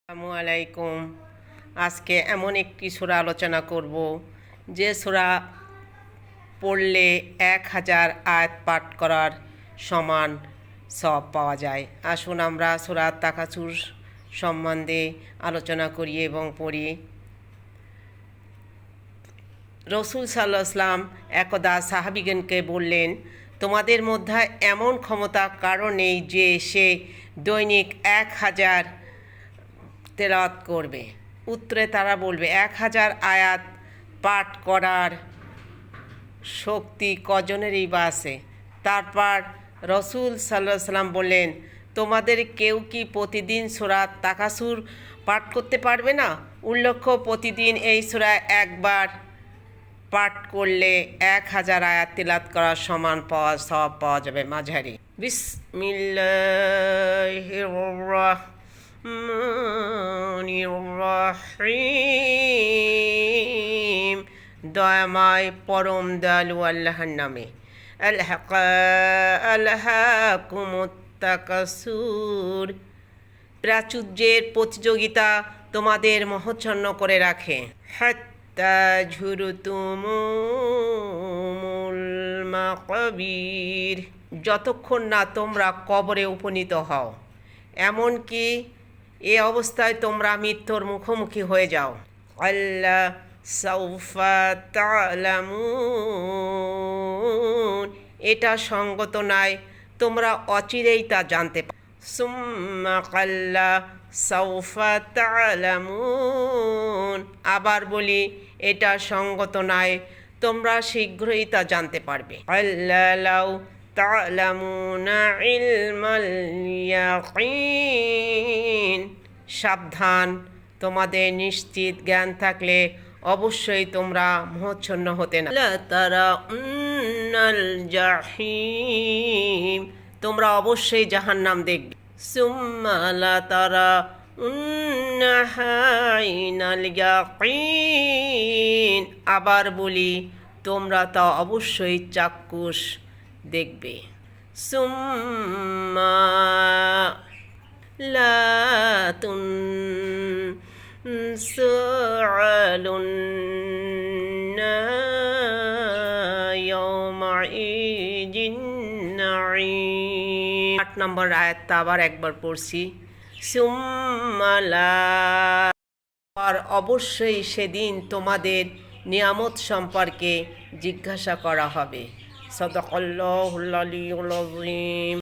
আসসালামু আলাইকুম। আজকে এমন একটি সূরা আলোচনা করব যে সূরা পড়লে 1000 আয়াত পাঠ করার সমান সওয়াব পাওয়া যায়। আসুন আমরা সূরা তাকাসুর সম্বন্ধে আলোচনা করি এবং পড়ি। রাসূল সাল্লাল্লাহু আলাইহি ওয়াসাল্লাম একদা সাহাবীগণকে বললেন, তোমাদের মধ্যে এমন ক্ষমতা কারো নেই যে সে দৈনিক 1000 তেলাওয়াত করবে। উত্তরে তারা বলবে, 1000 আয়াত পাঠ করার শক্তি কজনেরই বা আছে? তারপর রাসূল সাল্লাল্লাহু আলাইহি ওয়াসাল্লাম বললেন, তোমাদের কেউ কি প্রতিদিন সূরা তাকাসুর পাঠ করতে পারবে না? উল্লেখ্য, প্রতিদিন এই সূরা একবার পাঠ করলে 1000 আয়াত তিলাওয়াত করার সমান সওয়াব পাওয়া যাবে। মাঝারি। বিসমিল্লাহির রাহমানির রাহিম। দয়াময় পরম দয়ালু আল্লাহর নামে। আলহাকুমুত তাকাসুর। প্রাচুর্যের প্রতিযোগিতা তোমাদের মোহাচ্ছন্ন করে রাখে। হাত্তা ঝুরতুমুল মাকাবির। যতক্ষণ না তোমরা কবরে উপনীত হও, এমনকি এ অবস্থায় তোমরা মৃত্যুর মুখোমুখি হয়ে যাও। আল্লাহ সাউফা তা'লামুন। এটা সঙ্গত নয়, তোমরা অচিরেই তা জানতে পারবে। সুম্মা কাল্লা সাউফা তা'লামুন। আবার বলি, এটা সঙ্গত নয়, তোমরা শীঘ্রই তা জানতে পারবে। আল্লা লাউ তা'লামুনা ইলমাল ইয়াকিন। সাবধান, তোমাদের নিশ্চিত জ্ঞান থাকলে অবশ্যই তোমরা মোহচ্ছন্ন হতে না। লা তারাউন্নাল জাহিম। তোমরা অবশ্যই জাহান্নাম দেখবে। সুম্মা লা তারাউন্নাহা আইনাল ইয়াকিন। আবার বলি, তোমরা তা অবশ্যই চাক্ষুষ দেখবে। সুম্মা লা তুনসালুন্না ইয়াওমাইযিন নাঈম। 8 নম্বর আয়াতটা আবার একবার পড়ছি। সুম্মা লা। আর অবশ্যই সেদিন তোমাদের নিয়ামত সম্পর্কে জিজ্ঞাসা করা হবে। সাদাকাল্লাহুল আলিয়্যুল আযীম।